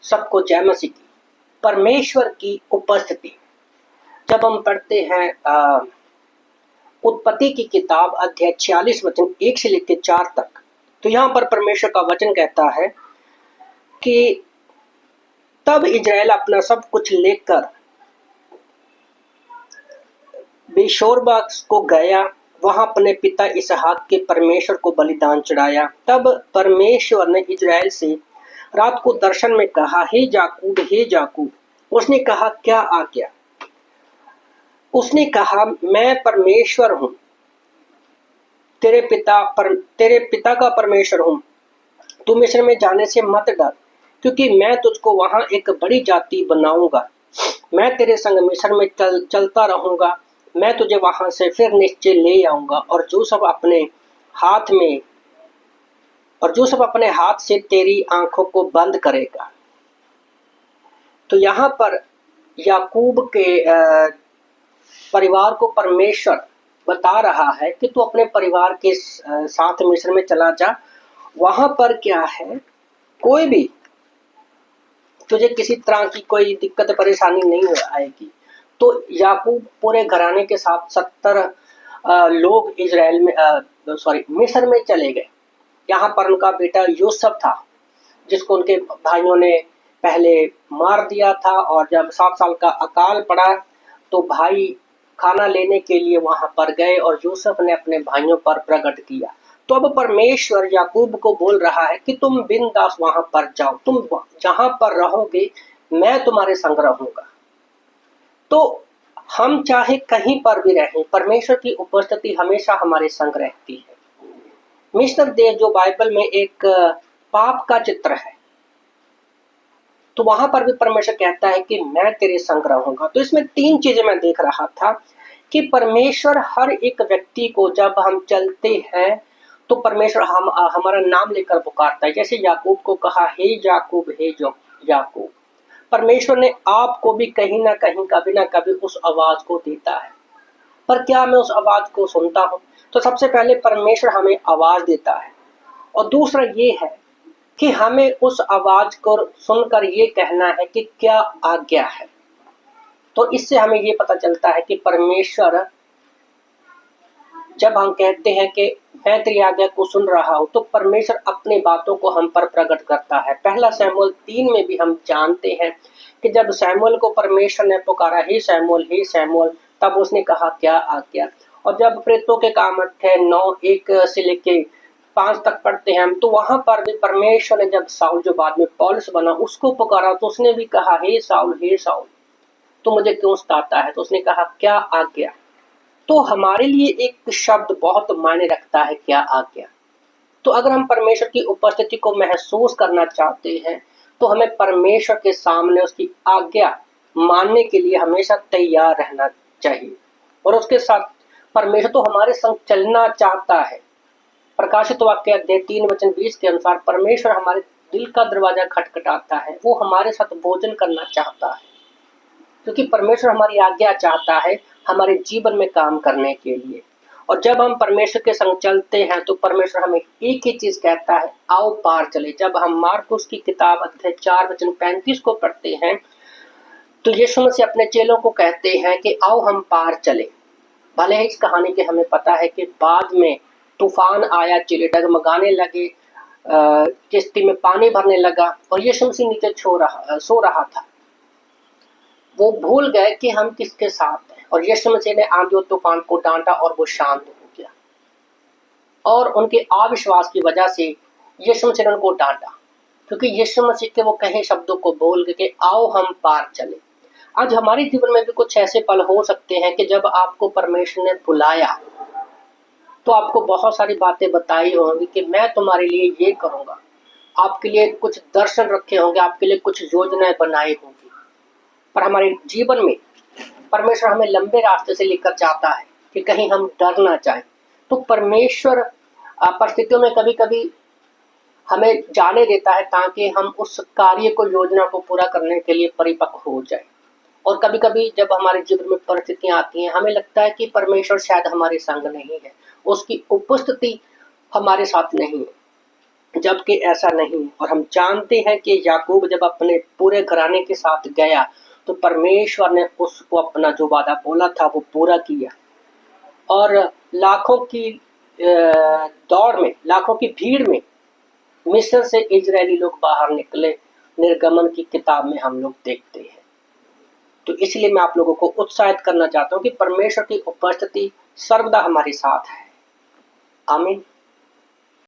सबको जय मसीह की। परमेश्वर की उपस्थिति जब हम पढ़ते हैं उत्पत्ति की किताब अध्याय 46 वचन 1 से लेकर 4 तक, तो यहाँ पर परमेश्वर का वचन कहता है कि तब इज़राइल अपना सब कुछ लेकर बेशोरबा को गया, वहां अपने पिता इसहाक के परमेश्वर को बलिदान चढ़ाया। तब परमेश्वर ने इज़राइल से रात को दर्शन में कहा, हे याकूब, हे याकूब। उसने कहा, क्या आज्ञा? उसने कहा, मैं परमेश्वर हूं, तेरे पिता का परमेश्वर हूं। तू मिस्र में जाने से मत डर, क्योंकि मैं तुझको वहां एक बड़ी जाति बनाऊंगा। मैं तेरे संग मिस्र में चलता रहूंगा। मैं तुझे वहां से फिर निश्चय ले आऊंगा, और जो सब अपने हाथ से तेरी आंखों को बंद करेगा। तो यहाँ पर याकूब के परिवार को परमेश्वर बता रहा है कि तू अपने परिवार के साथ मिस्र में चला जा। वहां पर क्या है, कोई भी तुझे किसी तरह की कोई दिक्कत परेशानी नहीं आएगी। तो याकूब पूरे घराने के साथ 70 लोग मिस्र में चले गए। यहाँ पर उनका बेटा यूसुफ था, जिसको उनके भाइयों ने पहले मार दिया था, और जब 7 साल का अकाल पड़ा तो भाई खाना लेने के लिए वहां पर गए और यूसुफ ने अपने भाइयों पर प्रकट किया। तो अब परमेश्वर याकूब को बोल रहा है कि तुम बिंदास वहां पर जाओ, तुम जहां पर रहोगे मैं तुम्हारे संग रहूंगा। तो हम चाहे कहीं पर भी रहें, परमेश्वर की उपस्थिति हमेशा हमारे संग रहती है। मिस्र देश जो बाइबल में एक पाप का चित्र है, तो वहां पर भी परमेश्वर कहता है कि मैं तेरे संग रहूंगा। तो इसमें 3 चीजें मैं देख रहा था कि परमेश्वर हर एक व्यक्ति को जब हम चलते हैं तो परमेश्वर हमारा नाम लेकर पुकारता है। जैसे याकूब को कहा, हे याकूब, हे याकूब। परमेश्वर ने आपको भी कहीं ना कहीं कभी ना कभी उस आवाज को देता है, पर क्या मैं उस आवाज को सुनता हूं? तो सबसे पहले परमेश्वर हमें आवाज देता है, और दूसरा ये है कि हमें उस आवाज को सुनकर ये कहना है कि क्या आज्ञा है। तो इससे हमें ये पता चलता है कि परमेश्वर, जब हम कहते हैं कि मैं तेरी आज्ञा को सुन रहा हूं, तो परमेश्वर अपनी बातों को हम पर प्रकट करता है। पहला शमूएल 3 में भी हम जानते हैं कि जब शमूएल को परमेश्वर ने पुकारा, हे शमूएल, हे शमूएल, तब उसने कहा, क्या आज्ञा? और जब प्रेरितों के काम अध्याय 9:1 से लेके 5 तक पढ़ते हैं हम, तो वहां पर भी परमेश्वर ने जब साउल, जो बाद में पौलुस बना, उसको पुकारा, तो उसने भी कहा, हे साउल, हे साउल, तो मुझे क्यों सताता है? तो उसने कहा, क्या आज्ञा? तो हमारे लिए एक शब्द बहुत मायने रखता है, क्या आज्ञा। तो अगर हम परमेश्वर की उपस्थिति को महसूस करना चाहते हैं तो हमें परमेश्वर के सामने उसकी आज्ञा मानने के लिए हमेशा तैयार रहना चाहिए। और उसके साथ परमेश्वर तो हमारे संग चलना चाहता है। प्रकाशित वाक्य अध्याय 3 वचन 20 के अनुसार परमेश्वर हमारे दिल का दरवाजा खटखटाता है, वो हमारे साथ भोजन करना चाहता है, क्योंकि परमेश्वर हमारी आज्ञा चाहता है हमारे जीवन में काम करने के लिए। और जब हम परमेश्वर के संग चलते हैं तो परमेश्वर हमें एक ही चीज कहता है, आओ पार चले। जब हम मार्कुस की किताब अध्याय 4 वचन 35 को पढ़ते हैं, तो यीशु मसीह अपने चेलों को कहते हैं कि आओ हम पार चले। भले ही इस कहानी के हमें पता है कि बाद में तूफान आया, चेले डगमगाने लगे, किश्ती में पानी भरने लगा, और यीशु मसीह नीचे सो रहा था। वो भूल गए कि हम किसके साथ हैं, और यीशु मसीह ने आंधी और तूफान को डांटा और वो शांत हो गया। और उनके अविश्वास की वजह से यीशु मसीह ने उनको डांटा, क्योंकि यीशु मसीह के वो कहे शब्दों को बोल के आओ हम पार चले। आज हमारे जीवन में भी कुछ ऐसे पल हो सकते हैं कि जब आपको परमेश्वर ने बुलाया तो आपको बहुत सारी बातें बताई होंगी कि मैं तुम्हारे लिए ये करूंगा, आपके लिए कुछ दर्शन रखे होंगे, आपके लिए कुछ योजनाएं बनाई होंगी। पर हमारे जीवन में परमेश्वर हमें लंबे रास्ते से लेकर जाता है कि कहीं हम डर ना जाए। तो परमेश्वर परिस्थितियों में कभी कभी हमें जाने देता है ताकि हम उस कार्य को, योजना को पूरा करने के लिए परिपक्व हो जाए। और कभी कभी जब हमारे जीवन में परिस्थितियां आती हैं, हमें लगता है कि परमेश्वर शायद हमारे संग नहीं है, उसकी उपस्थिति हमारे साथ नहीं है। जबकि ऐसा नहीं। और हम जानते हैं कि याकूब जब अपने पूरे घराने के साथ गया तो परमेश्वर ने उसको अपना जो वादा बोला था वो पूरा किया। और लाखों की दौड़ में, लाखों की भीड़ में मिस्र से इजरायली लोग बाहर निकले, निर्गमन की किताब में हम लोग देखते हैं। तो इसलिए मैं आप लोगों को उत्साहित करना चाहता हूँ कि परमेश्वर की उपस्थिति सर्वदा हमारे साथ है। आमीन।